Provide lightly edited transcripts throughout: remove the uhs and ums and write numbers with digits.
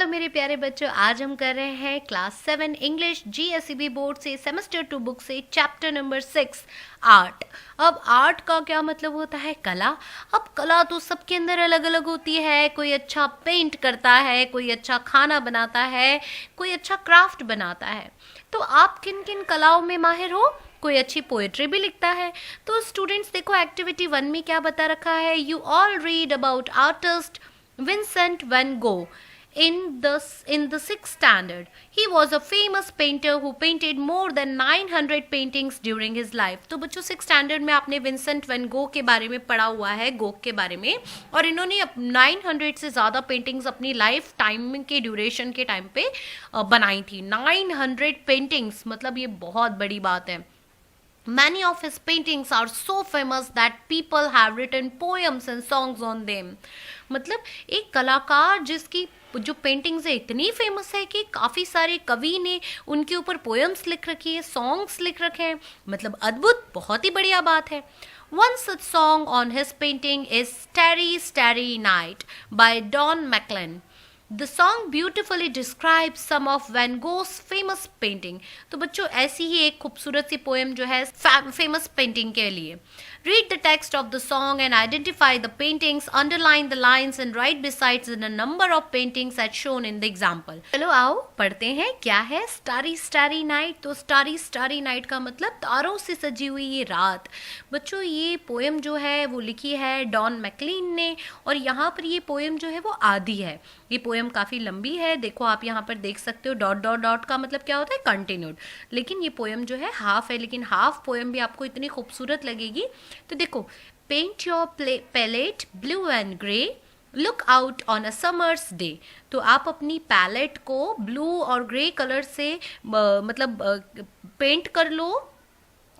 Hello मेरे प्यारे बच्चों, आज हम कर रहे हैं क्लास 7 इंग्लिश जीएसईबी बोर्ड से सेमेस्टर 2 बुक से चैप्टर नंबर 6 आर्ट। अब आर्ट का क्या मतलब होता है? कला। अब कला तो सबके अंदर अलग अलग होती है। कोई अच्छा पेंट करता है, कोई अच्छा खाना बनाता है, कोई अच्छा क्राफ्ट बनाता है। तो आप किन किन कलाओं में माहिर हो? कोई अच्छी पोएट्री भी लिखता है। तो स्टूडेंट्स देखो, एक्टिविटी 1 में क्या बता रखा है? You all read about artist Vincent van Gogh in the sixth standard. He was a famous painter who painted more than 900 paintings during his life. तो बच्चों 6th स्टैंडर्ड में आपने विंसेंट वैन गो के बारे में पढ़ा हुआ है, गोग के बारे में, और इन्होंने 900 से ज़्यादा पेंटिंग्स अपनी लाइफ टाइम के ड्यूरेशन के टाइम पे बनाई थी। 900 पेंटिंग्स मतलब ये बहुत बड़ी बात है। Many of his paintings are so famous that people have written poems and songs on them. मतलब एक कलाकार जिसकी जो पेंटिंग्स है इतनी फेमस है कि काफ़ी सारे कवि ने उनके ऊपर पोएम्स लिख रखी है, सॉन्ग्स लिख रखे हैं। मतलब अद्भुत, बहुत ही बढ़िया बात है। One such song on his painting is Starry Starry Night by Don McLean. The song beautifully describes some of Van Gogh's famous painting. तो बच्चों ऐसी ही एक खूबसूरत सी पोएम जो है फेमस पेंटिंग के लिए। Read the text of the song and identify the paintings, underline the lines and write besides the number of paintings as shown in the example. चलो आओ पढ़ते हैं क्या है स्टारी स्टारी नाइट। तो स्टारी स्टारी नाइट का मतलब तारों से सजी हुई ये रात। बच्चों ये पोएम जो है वो लिखी है डॉन मैकलीन ने, और यहाँ पर ये पोएम जो है वो आधी है। ये पोएम काफ़ी लंबी है। देखो आप यहाँ पर देख सकते हो डॉट डॉट डॉट का मतलब क्या होता है? कंटिन्यूड। लेकिन ये पोएम जो है हाफ है, लेकिन हाफ पोएम भी आपको इतनी खूबसूरत लगेगी। तो देखो, paint your palette blue and grey, look out on a summer's day. तो आप अपनी पैलेट को ब्लू और ग्रे कलर से पेंट कर लो,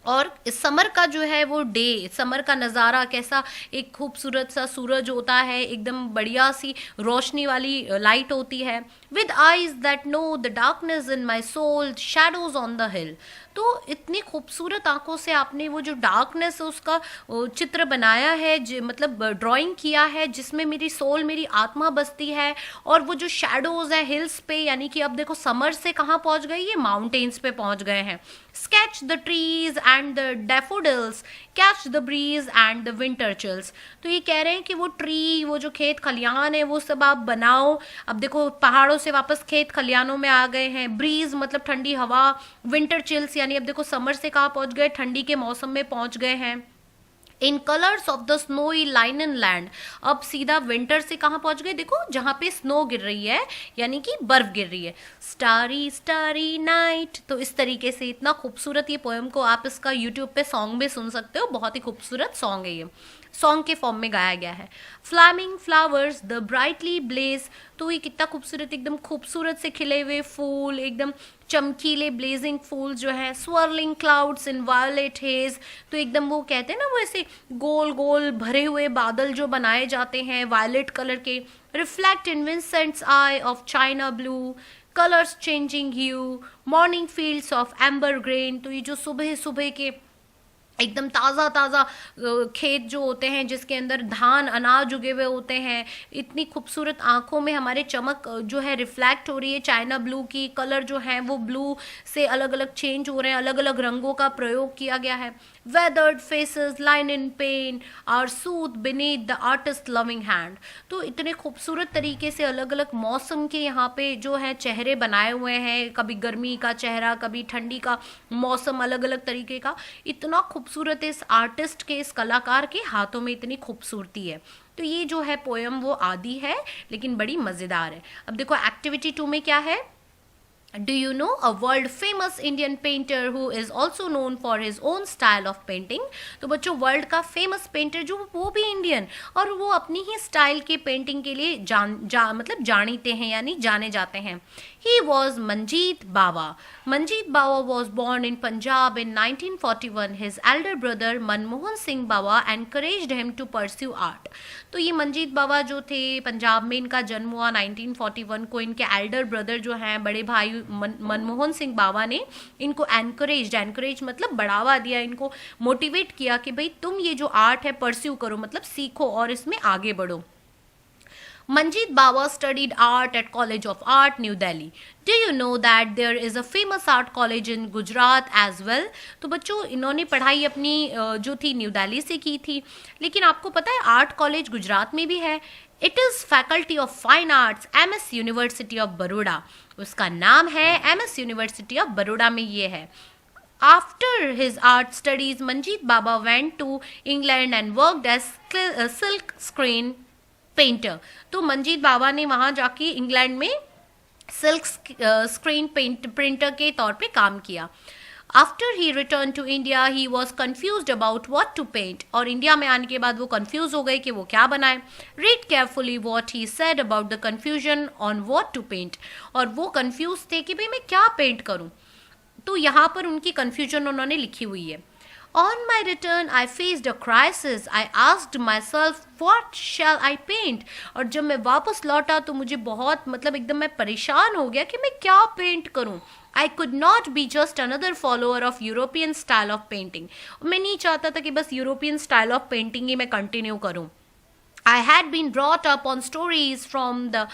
और समर का जो है वो डे, समर का नज़ारा कैसा एक खूबसूरत सा सूरज होता है, एकदम बढ़िया सी रोशनी वाली लाइट होती है। With eyes that know the darkness in my soul, shadows on the hill. तो इतनी खूबसूरत आंखों से आपने वो जो डार्कनेस है उसका चित्र बनाया है, मतलब ड्राइंग किया है, जिसमें मेरी सोल, मेरी आत्मा बसती है। और वो जो शैडोज है हिल्स पे, यानी कि अब देखो समर से कहाँ पहुँच गए? ये माउंटेन्स पे पहुँच गए हैं। Sketch the trees and the daffodils, catch the breeze and the winter chills. तो ये कह रहे हैं कि वो ट्री, वो जो खेत खलियान है वो सब आप बनाओ। अब देखो पहाड़ों से वापस खेत खलियानों में आ गए हैं। ब्रीज मतलब ठंडी हवा, विंटर चिल्स यानी अब देखो समर से कहाँ पहुँच गए? ठंडी के मौसम में पहुँच गए हैं। In colours of the snowy linen land, अब सीधा विंटर से कहाँ पहुँच गए? देखो जहाँ पे स्नो गिर रही है, यानी कि बर्फ गिर रही है। Starry starry night. तो इस तरीके से इतना खूबसूरत ये पोएम को आप इसका यूट्यूब पे सॉन्ग भी सुन सकते हो। बहुत ही खूबसूरत सॉन्ग है ये, सॉन्ग के फॉर्म में गाया गया है। Flaming flowers the brightly blaze. तो ये कितना खूबसूरत, एकदम खूबसूरत से खिले हुए फूल, एकदम चमकीले ब्लेजिंग फूल जो है। Swirling clouds in violet haze. तो एकदम वो कहते हैं ना, वो ऐसे गोल गोल भरे हुए बादल जो बनाए जाते हैं वायलेट कलर के। Reflect in Vincent's eye of china blue, colours changing hue, morning fields of amber grain. तो ये जो सुबह सुबह के एकदम ताज़ा ताज़ा खेत जो होते हैं जिसके अंदर धान अनाज उगे हुए होते हैं, इतनी खूबसूरत आंखों में हमारे चमक जो है रिफ्लेक्ट हो रही है चाइना ब्लू की। कलर जो है वो ब्लू से अलग अलग चेंज हो रहे हैं, अलग अलग रंगों का प्रयोग किया गया है। Weathered faces line in pain are soothe beneath the artist loving hand. तो इतने खूबसूरत तरीके से अलग अलग मौसम के यहाँ पे जो है चेहरे बनाए हुए हैं। कभी गर्मी का चेहरा, कभी ठंडी का मौसम, अलग अलग तरीके का। इतना खूबसूरत इस आर्टिस्ट के, इस कलाकार के हाथों में इतनी खूबसूरती है। तो ये जो है पोएम वो आधी है लेकिन बड़ी मज़ेदार है। अब देखो एक्टिविटी 2 में क्या है? Do you know a world famous Indian painter who is also known for his own style of painting? तो बच्चों वर्ल्ड का फेमस पेंटर जो वो भी इंडियन, और वो अपनी ही स्टाइल के पेंटिंग के लिए मतलब जानीते हैं, यानी जाने जाते हैं। He was Manjeet Bawa. Manjeet Bawa was born in Punjab in 1941. His elder brother Manmohan Singh Bawa encouraged him to pursue art. तो ये मंजीत बावा जो थे, पंजाब में इनका जन्म हुआ 1941 को। इनके एल्डर ब्रदर जो हैं, बड़े भाई मनमोहन सिंह बावा ने इनको एनकरेज मतलब बढ़ावा दिया, इनको मोटिवेट किया कि भाई तुम ये जो आर्ट है परस्यू करो, मतलब सीखो और इसमें आगे बढ़ो। Manjeet Bawa studied art at College of Art, New Delhi. Do you know that there is a famous art college in Gujarat as well? तो बच्चों इन्होंने पढ़ाई अपनी जो थी न्यू दिल्ली से की थी, लेकिन आपको पता है आर्ट कॉलेज गुजरात में भी है. It is faculty of fine arts, MS university of Baroda. उसका नाम है MS यूनिवर्सिटी ऑफ बड़ौदा में ये है. After his art studies, Manjeet Baba went to England and worked as silk screen painter. तो मंजीत बाबा ने वहाँ जाके इंग्लैंड में सिल्क स्क्रीन प्रिंटर के तौर पे काम किया. After he return to India he was confuse about what to paint. और इंडिया में आने के बाद वो कन्फ्यूज हो गए कि वो क्या बनाए. Read carefully what he said about the confusion on what to paint. और वो कन्फ्यूज थे कि भाई मैं क्या पेंट करूँ. तो यहाँ पर उनकी कन्फ्यूजन उन्होंने लिखी हुई है. On my return, I faced a crisis. I asked myself, what shall I paint? और जब मैं वापस लौटा तो मुझे बहुत एकदम मैं परेशान हो गया कि मैं क्या पेंट करूं. I could not be just another follower of European style of painting. मैं नहीं चाहता था कि बस यूरोपियन स्टाइल ऑफ पेंटिंग ही मैं कंटिन्यू करूं. I had been brought up on stories from the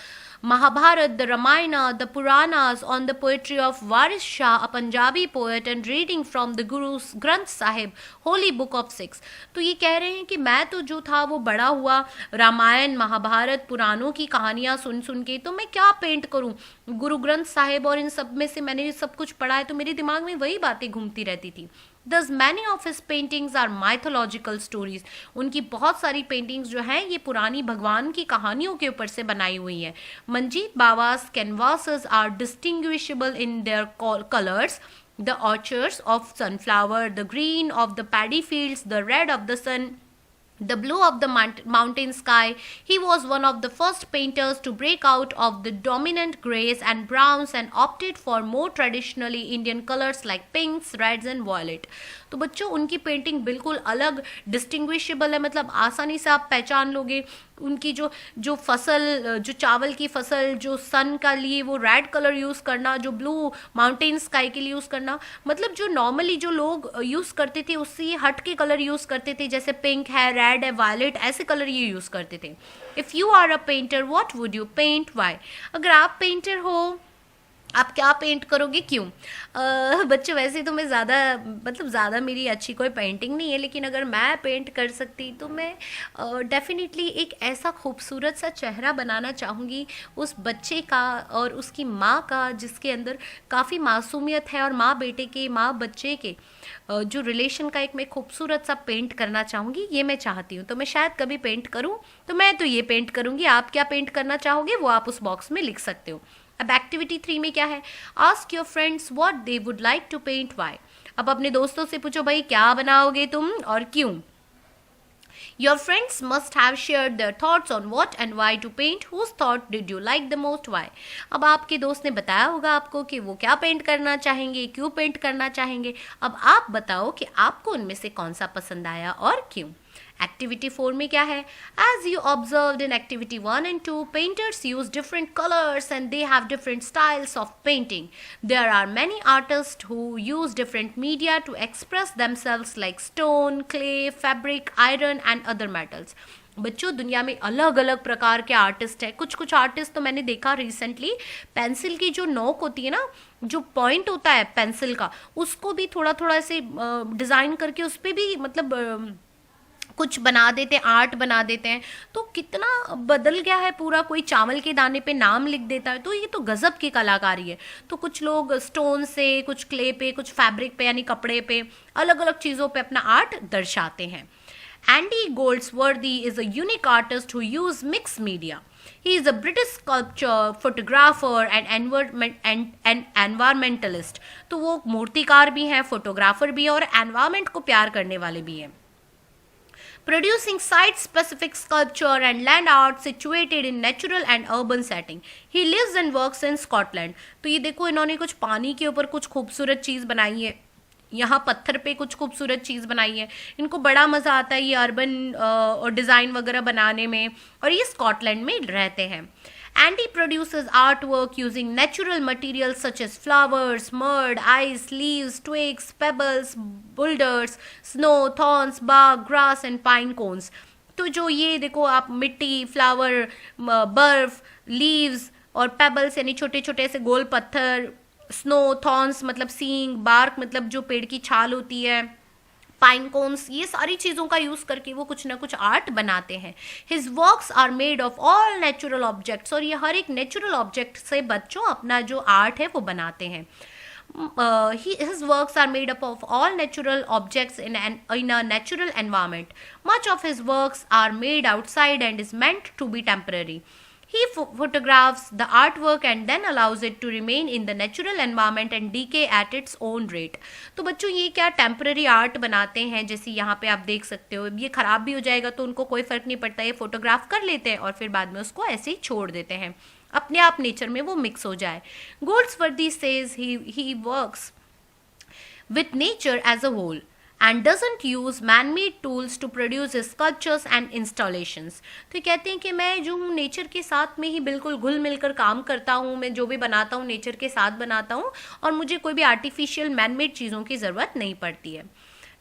Mahabharata, the Ramayana, the Puranas, on the poetry of Waris Shah, a Punjabi poet, and reading from the Guru's Granth Sahib, Holy Book of Sikhs. तो ये कह रहे हैं कि मैं तो जो था वो बड़ा हुआ रामायण महाभारत पुराणों की कहानियाँ सुन सुन के, तो मैं क्या पेंट करूँ. गुरु ग्रंथ साहिब और इन सब में से मैंने सब कुछ पढ़ा है, तो मेरे दिमाग में वही बातें घूमती रहती थी. Thus many of his paintings are mythological stories. उनकी बहुत सारी पेंटिंग्स जो हैं ये पुरानी भगवान की कहानियों के ऊपर से बनाई हुई हैं. Manjeet बावा's canvases are distinguishable in their colors. The orchards of sunflower, the green of the paddy fields, the red of the sun, the blue of the mountain sky. He was one of the first painters to break out of the dominant grays and browns and opted for more traditionally Indian colors like pinks, reds and violet. तो बच्चों उनकी painting बिल्कुल अलग distinguishable है, आसानी से आप पहचान लोगे. उनकी जो फसल, जो चावल की फसल, जो सन का लिए वो रेड कलर यूज़ करना, जो ब्लू माउंटेन स्काई के लिए यूज़ करना, जो नॉर्मली जो लोग यूज़ करते थे उससे हट के कलर यूज़ करते थे. जैसे पिंक है, रेड है, वायलेट, ऐसे कलर ये यूज़ करते थे. If you are a painter what would you paint, why. अगर आप पेंटर हो आप क्या पेंट करोगे, क्यों. बच्चों वैसे तो मैं ज़्यादा मेरी अच्छी कोई पेंटिंग नहीं है, लेकिन अगर मैं पेंट कर सकती तो मैं डेफिनेटली एक ऐसा खूबसूरत सा चेहरा बनाना चाहूँगी उस बच्चे का और उसकी माँ का, जिसके अंदर काफ़ी मासूमियत है, और माँ बेटे के, माँ बच्चे के जो रिलेशन का एक मैं खूबसूरत सा पेंट करना चाहूँगी. ये मैं चाहती हूँ. तो मैं शायद कभी पेंट करूँ तो मैं तो ये पेंट करूँगी. आप क्या पेंट करना चाहोगे वो आप उस बॉक्स में लिख सकते हो. अब एक्टिविटी 3 में क्या है, ask your friends what they would like to paint, why. अब अपने दोस्तों से पूछो भाई क्या बनाओगे तुम और क्यों. Your friends must have shared their thoughts on what and why to paint. Whose thought did you like the most? Why? अब आपके दोस्त ने बताया होगा आपको कि वो क्या पेंट करना चाहेंगे, क्यों पेंट करना चाहेंगे. अब आप बताओ कि आपको उनमें से कौन सा पसंद आया और क्यों. एक्टिविटी 4 में क्या है, as you observed in activity 1 and 2, painters use different colours and they have different styles of painting. There are many artist who use different media to express themselves like stone, clay, fabric, iron and other metals. बच्चों दुनिया में अलग अलग प्रकार के artist हैं. कुछ artist तो मैंने देखा रिसेंटली, पेंसिल की जो नोक होती है ना, जो पॉइंट होता है पेंसिल का, उसको भी थोड़ा थोड़ा ऐसे डिज़ाइन करके उस पर भी कुछ बना देते हैं, आर्ट बना देते हैं. तो कितना बदल गया है पूरा. कोई चावल के दाने पे नाम लिख देता है. तो ये तो गजब की कलाकारी है. तो कुछ लोग स्टोन से, कुछ क्ले पे, कुछ फैब्रिक पे यानी कपड़े पे, अलग अलग चीज़ों पे अपना आर्ट दर्शाते हैं. Andy Goldsworthy is a unique artist who uses mixed media. He is a British sculptor, photographer and environmentalist. तो वो मूर्तिकार भी हैं, फोटोग्राफर भी हैं और एनवायरमेंट को प्यार करने वाले भी हैं. Producing site-specific sculpture and land art situated in natural and urban setting. He lives and works in Scotland. तो ये देखो इन्होंने कुछ पानी के ऊपर कुछ खूबसूरत चीज़ बनाई है, यहाँ पत्थर पे कुछ खूबसूरत चीज़ बनाई है. इनको बड़ा मज़ा आता है ये अर्बन और डिज़ाइन वगैरह बनाने में, और ये स्कॉटलैंड में रहते हैं. Andy produces artwork using natural materials such as flowers, mud, ice, leaves, twigs, pebbles, boulders, snow, thorns, bark, grass and pine cones. तो जो ये देखो आप मिट्टी, फ्लावर, बर्फ, लीव्स और पेबल्स यानी छोटे छोटे से गोल पत्थर, स्नो, थॉर्न्स मतलब सींग, बार्क मतलब जो पेड़ की छाल होती है, पाइन कोन्स, ये सारी चीज़ों का यूज़ करके वो कुछ ना कुछ आर्ट बनाते हैं. His works are made of all natural objects, और ये हर एक नेचुरल ऑब्जेक्ट से बच्चों अपना जो आर्ट है वो बनाते हैं. His works are made up of all natural objects in a natural environment. Much of his works are made outside and is meant to be temporary. He photographs the artwork and then allows it to remain in the natural environment and decay at its own rate. तो बच्चों ये क्या temporary art बनाते हैं, जैसे यहाँ पे आप देख सकते हो, ये खराब भी हो जाएगा तो उनको कोई फर्क नहीं पड़ता, ये फोटोग्राफ कर लेते हैं और फिर बाद में उसको ऐसे ही छोड़ देते हैं, अपने आप नेचर में वो मिक्स हो जाए. Goldsworthy says he works with nature as a whole and doesn't use man-made tools to produce his sculptures and installations. तो कहते हैं कि मैं जो हूँ नेचर के साथ में ही बिल्कुल घुल मिलकर काम करता हूँ, मैं जो भी बनाता हूँ नेचर के साथ बनाता हूँ और मुझे कोई भी आर्टिफिशियल मैन-मेड चीज़ों की ज़रूरत नहीं पड़ती है.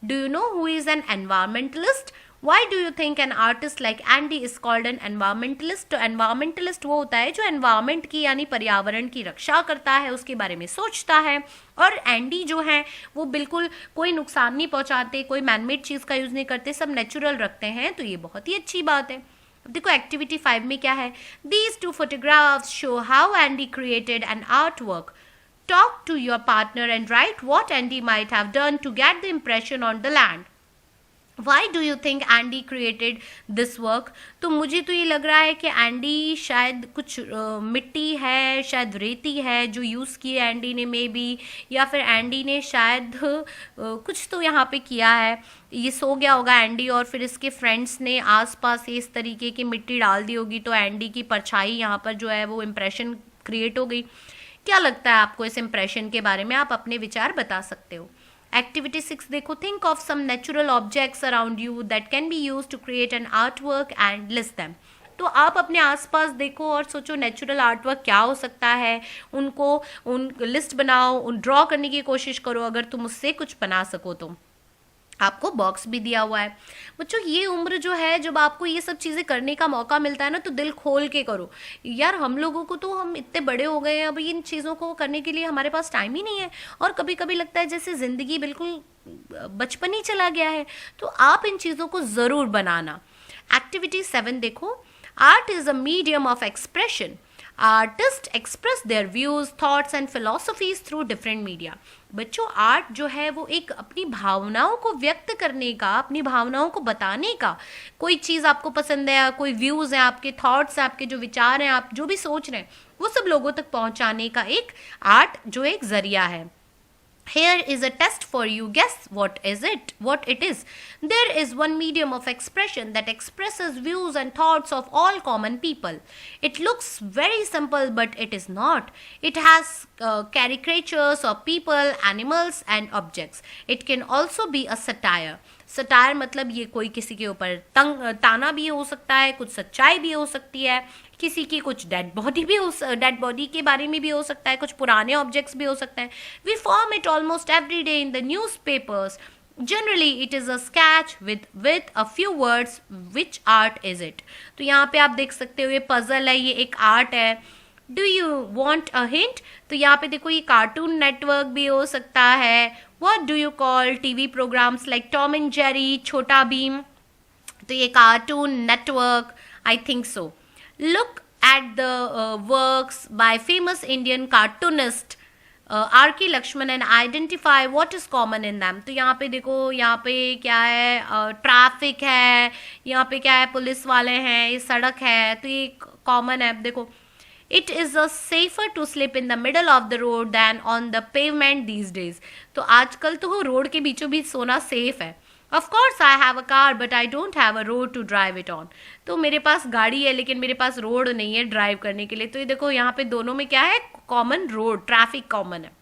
Do you know who is an environmentalist? Why do you think an artist like Andy is called an environmentalist? तो environmentalist वो होता है जो environment की यानी पर्यावरण की रक्षा करता है, उसके बारे में सोचता है. और एंडी जो है वो बिल्कुल कोई नुकसान नहीं पहुंचाते, कोई मैनमेड चीज़ का यूज़ नहीं करते, सब नेचुरल रखते हैं, तो ये बहुत ही अच्छी बात है. अब देखो एक्टिविटी 5 में क्या है. These two photographs show how Andy created an artwork. Talk to your partner and write what Andy might have done to get the impression on the land. Why do you think Andy created this work? तो मुझे तो ये लग रहा है कि Andy शायद कुछ मिट्टी है, शायद रेती है जो यूज़ की है एंडी ने मे बी, या फिर एंडी ने शायद कुछ तो यहाँ पे किया है. ये सो गया होगा एंडी और फिर इसके फ्रेंड्स ने आसपास इस तरीके की मिट्टी डाल दी होगी, तो एंडी की परछाई यहाँ पर जो है वो इम्प्रेशन क्रिएट हो गई. क्या लगता है आपको इस इम्प्रेशन के बारे में? आप अपने विचार बता सकते हो. एक्टिविटी 6 देखो. Think of some natural objects around you that can be use to create an art work and list them. तो आप अपने आसपास देखो और सोचो नेचुरल आर्ट वर्क क्या हो सकता है, उन लिस्ट बनाओ, उन ड्रॉ करने की कोशिश करो अगर तुम उससे कुछ बना सको तो. आपको बॉक्स भी दिया हुआ है. बच्चों ये उम्र जो है जब आपको ये सब चीज़ें करने का मौका मिलता है ना, तो दिल खोल के करो यार. हम लोगों को तो हम इतने बड़े हो गए हैं, अब इन चीज़ों को करने के लिए हमारे पास टाइम ही नहीं है, और कभी कभी लगता है जैसे ज़िंदगी बिल्कुल बचपन ही चला गया है. तो आप इन चीज़ों को ज़रूर बनाना. एक्टिविटी 7 देखो. Art is a medium of expression. Artist express their views, thoughts and philosophies through different media. बच्चों आर्ट जो है वो एक अपनी भावनाओं को व्यक्त करने का, अपनी भावनाओं को बताने का, कोई चीज़ आपको पसंद है, कोई व्यूज़ हैं, आपके थॉट्स हैं, आपके जो विचार हैं, आप जो भी सोच रहे हैं वो सब लोगों तक पहुंचाने का एक आर्ट जो एक जरिया है. Here is a test for you. Guess what it is. There is one medium of expression that expresses views and thoughts of all common people. It looks very simple, but it is not. It has caricatures of people, animals and objects. It can also be a satire. Satire मतलब ये कोई किसी के ऊपर ताना भी हो सकता है, कुछ सच्चाई भी हो सकती है, किसी की कुछ डेड बॉडी के बारे में भी हो सकता है, कुछ पुराने ऑब्जेक्ट्स भी हो सकते हैं. We form it almost every day in the newspapers. Generally it is a sketch with a few words. Which art is it? तो यहाँ पे आप देख सकते हो ये पजल है, ये एक आर्ट है. Do you want a hint? तो यहाँ पे देखो ये कार्टून नेटवर्क भी हो सकता है. What do you call TV programs like Tom and Jerry, Chhota Bheem? तो ये cartoon network, I think so. Look at the works by famous Indian cartoonist R.K. Lakshman and identify what is common in them. तो यहाँ पे देखो, यहाँ पे क्या है, ट्रैफिक है, यहाँ पे क्या है, पुलिस वाले हैं, ये सड़क है, तो ये कॉमन है. देखो It is a safer to slip in the middle of the road than on the pavement these days. तो आजकल तो रोड के बीचों बीच सोना सेफ है. Of course I have a car but I don't have a road to drive it on. तो मेरे पास गाड़ी है लेकिन मेरे पास रोड नहीं है ड्राइव करने के लिए. तो ये देखो यहाँ पे दोनों में क्या है, कॉमन रोड, ट्रैफिक कॉमन है.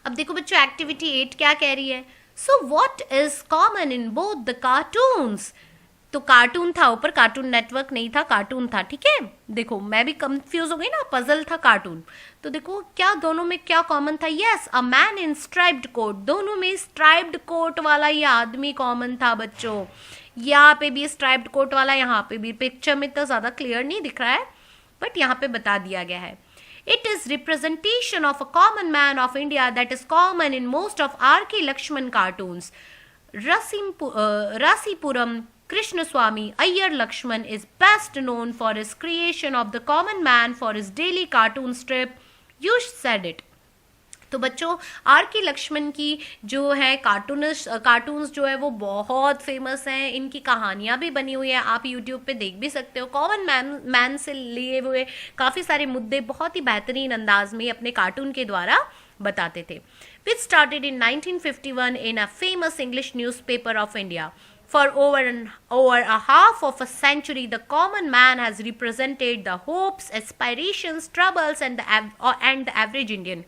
अब देखो बच्चों एक्टिविटी 8 क्या कह रही है. So what is common in both the cartoons? तो कार्टून था, ऊपर कार्टून नेटवर्क नहीं था, कार्टून था. ठीक है, देखो मैं भी कंफ्यूज हो गई ना, पजल था कार्टून. तो देखो क्या दोनों में क्या कॉमन था. Yes, a man in striped coat. दोनों में स्ट्राइप्ड कोट वाला ये आदमी कॉमन था बच्चों. यहाँ पे भी स्ट्राइप्ड कोट वाला, यहाँ पे भी पिक्चर में तो ज़्यादा क्लियर नहीं दिख रहा है बट यहाँ पे बता दिया गया है. It is representation of a common man of India that is common in most of R.K. Lakshman cartoons. Rasipuram Krishnaswamy Iyer Lakshman is best known for his creation of the common man for his daily cartoon strip. You said it. तो बच्चों are K Lakshman की जो है cartoons जो है वो बहुत famous हैं. इनकी कहानियाँ भी बनी हुई है, आप यूट्यूब पे देख भी सकते हो. कॉमन मैन से लिए हुए काफ़ी सारे मुद्दे बहुत ही बेहतरीन अंदाज में अपने कार्टून के द्वारा बताते थे. Which started in 1951 in a famous English newspaper of India. For over a half of a century, the common man has represented the hopes, aspirations, troubles and the average Indian.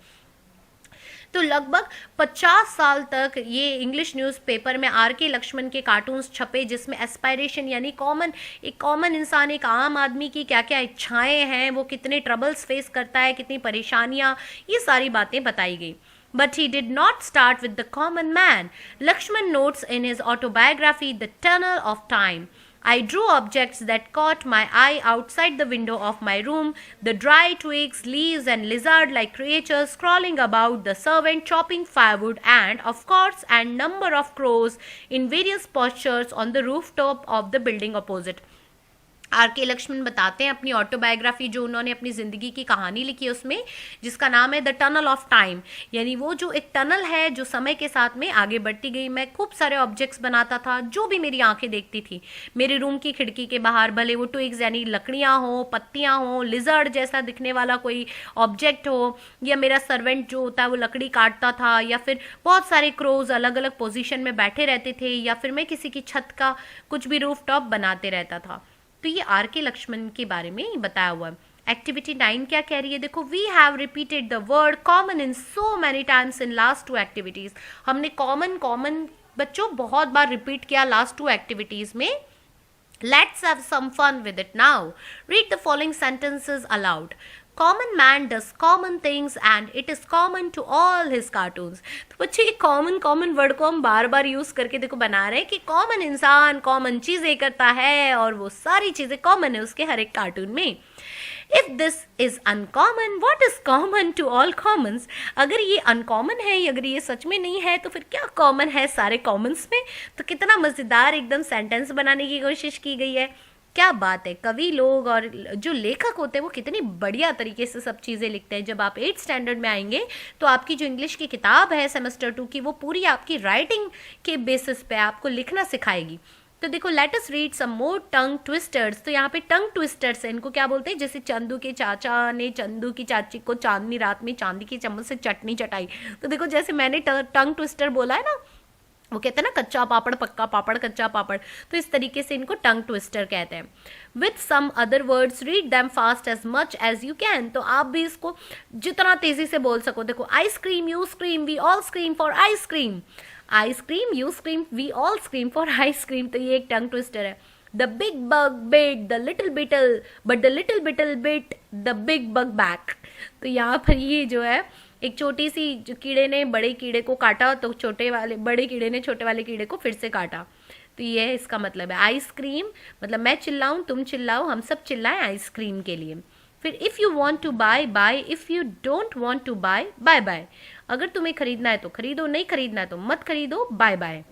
तो लगभग 50 साल तक ये English newspaper में are K Lakshman के cartoons छपे जिसमें aspiration यानी एक कॉमन इंसान, एक आम आदमी की क्या क्या इच्छाएं हैं, वो कितने ट्रबल्स फेस करता है, कितनी परेशानियां, ये सारी बातें बताई गई. But he did not start with the common man. Lakshman notes in his autobiography, The Tunnel of Time, I drew objects that caught my eye outside the window of my room, the dry twigs, leaves and lizard-like creatures crawling about, the servant chopping firewood and, of course, and number of crows in various postures on the rooftop of the building opposite. R K Laxman बताते हैं अपनी autobiography जो उन्होंने अपनी ज़िंदगी की कहानी लिखी है उसमें, जिसका नाम है द टनल ऑफ टाइम, यानी वो जो एक टनल है जो समय के साथ में आगे बढ़ती गई. मैं खूब सारे ऑब्जेक्ट्स बनाता था जो भी मेरी आंखें देखती थी. मेरे रूम की खिड़की के बाहर भले वो ट्विग्स यानी लकड़ियाँ हों, पत्तियाँ हों, लिजर्ड जैसा दिखने वाला कोई ऑब्जेक्ट हो, या मेरा सर्वेंट जो होता है वो लकड़ी काटता था, या फिर बहुत सारे क्रोज अलग अलग पोजीशन में बैठे रहते थे, या फिर मैं किसी की छत का कुछ भी रूफ टॉप बनाते रहता था. तो ये आर के लक्ष्मण के बारे में बताया हुआ है. एक्टिविटी 9 क्या कह रही है, देखो. We have repeated the word common in so many times in last 2 activities. हमने कॉमन बच्चों बहुत बार रिपीट किया लास्ट 2 एक्टिविटीज में. Let's have some fun with it now. Read the following sentences aloud. Common man does common things and it is common to all his cartoons. तो बच्चे ये common word को हम बार बार यूज करके देखो बना रहे हैं कि कॉमन इंसान कॉमन चीजें करता है और वो सारी चीजें कॉमन है उसके हर एक कार्टून में. If this is uncommon, what is common to all commons? अगर ये अनकॉमन है, अगर ये सच में नहीं है, तो फिर क्या कॉमन है सारे कॉमन्स में. तो कितना मजेदार एकदम सेंटेंस बनाने की कोशिश की गई है. क्या बात है. कवि लोग और जो लेखक होते हैं वो कितनी बढ़िया तरीके से सब चीज़ें लिखते हैं. जब आप 8th स्टैंडर्ड में आएंगे तो आपकी जो इंग्लिश की किताब है सेमेस्टर 2 की, वो पूरी आपकी राइटिंग के बेसिस पे आपको लिखना सिखाएगी. तो देखो, लेट अस रीड सम मोर टंग ट्विस्टर्स. तो यहाँ पे टंग ट्विस्टर्स है, इनको क्या बोलते हैं, जैसे चंदू के चाचा ने चंदू की चाची को चांदनी रात में चांदी की चम्मच से चटनी चटाई. तो देखो जैसे मैंने टंग ट्विस्टर बोला है ना, वो कहते हैं ना कच्चा पापड़ पक्का पापड़ कच्चा पापड़, तो इस तरीके से इनको टंग ट्विस्टर कहते हैं. With some other words read them fast as much as you can. तो आप भी इसको जितना तेजी से बोल सको. देखो, ice cream you scream we all scream for ice cream. Ice cream you scream we all scream for ice cream. तो ये एक टंग ट्विस्टर है. The big bug bit the little beetle but the little beetle bit the big bug back. तो यहाँ पर ये जो है एक छोटी सी जो कीड़े ने बड़े कीड़े को काटा तो बड़े कीड़े ने छोटे वाले कीड़े को फिर से काटा. तो ये इसका मतलब है. आइसक्रीम मतलब मैं चिल्लाऊं तुम चिल्लाओ, हम सब चिल्लाएं आइसक्रीम के लिए. फिर if you want to buy buy, if you don't want to buy bye bye. अगर तुम्हें खरीदना है तो खरीदो, नहीं खरीदना है तो मत खरीदो, bye bye.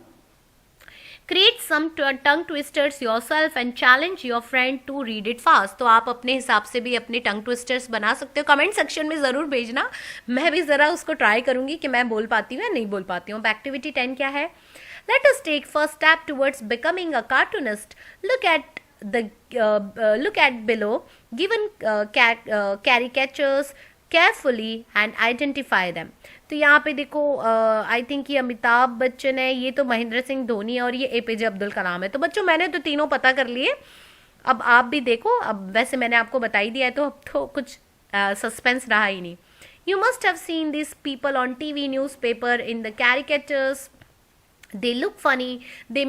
Create some tongue twisters yourself and challenge your friend to read it fast. तो आप अपने हिसाब से भी अपने टंग ट्विस्टर्स बना सकते हो. कमेंट सेक्शन में ज़रूर भेजना, मैं भी ज़रा उसको ट्राई करूँगी कि मैं बोल पाती हूँ या नहीं बोल पाती हूँ. एक्टिविटी 10 क्या है. Let us take first step towards becoming a cartoonist. Look at below given caricatures carefully and identify them. तो यहाँ पे देखो, आई थिंक ये अमिताभ बच्चन है, ये तो महेंद्र सिंह धोनी है और ये APJ अब्दुल कलाम है. तो बच्चों मैंने तो तीनों पता कर लिए, अब आप भी देखो. अब वैसे मैंने आपको बता ही दिया है तो अब तो कुछ सस्पेंस रहा ही नहीं. You must have seen this people on TV, newspaper, in the caricatures. They look funny. They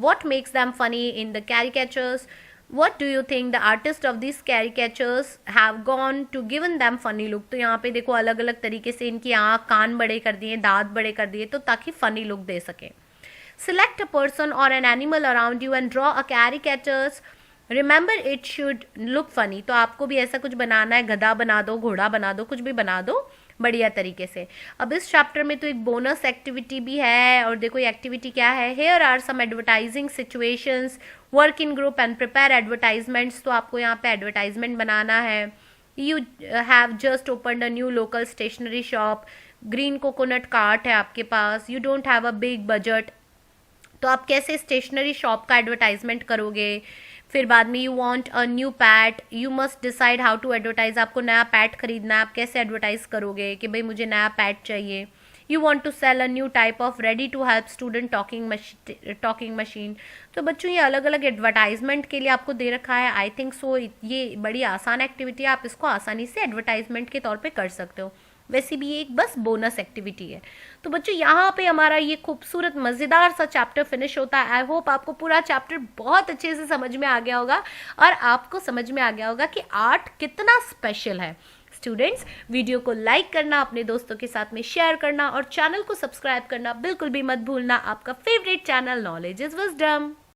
what makes them funny in the caricatures? What do you think the artists of these caricatures have gone to given them funny look? तो यहाँ पे देखो अलग अलग तरीके से इनकी आँख कान बड़े कर दिए, दांत बड़े कर दिए, तो ताकि फनी लुक दे सके. Select a person or an animal around you and draw a caricatures. Remember it should look funny. तो आपको भी ऐसा कुछ बनाना है, गधा बना दो, घोड़ा बना दो, कुछ भी बना दो बढ़िया तरीके से. अब इस चैप्टर में तो एक बोनस एक्टिविटी भी है, और देखो ये एक्टिविटी क्या है. Here are some advertising situations, work in group and prepare advertisements. तो आपको यहाँ पे एडवर्टाइजमेंट बनाना है. You have just opened a new local stationery shop. Green coconut cart है आपके पास. You don't have a big budget. तो आप कैसे स्टेशनरी शॉप का एडवर्टाइजमेंट करोगे. फिर बाद में you want a new pet. You must decide how to advertise. आपको नया पैट खरीदना है, आप कैसे एडवर्टाइज करोगे कि भाई मुझे नया पैट चाहिए. You want to sell a new type of ready to help student talking machine. तो बच्चों ये अलग अलग एडवर्टाइजमेंट के लिए आपको दे रखा है. आई थिंक सो ये बड़ी आसान एक्टिविटी है, आप इसको आसानी से एडवर्टाइजमेंट के तौर पे कर सकते हो. वैसे भी ये एक बस बोनस एक्टिविटी है. तो बच्चों यहाँ पे हमारा ये खूबसूरत मज़ेदार सा चैप्टर फिनिश होता है. आई होप आपको पूरा चैप्टर बहुत अच्छे से समझ में आ गया होगा, और आपको समझ में आ गया होगा कि आर्ट कितना स्पेशल है. स्टूडेंट्स, वीडियो को लाइक करना, अपने दोस्तों के साथ में शेयर करना, और चैनल को सब्सक्राइब करना बिल्कुल भी मत भूलना. आपका favourite channel knowledge is wisdom.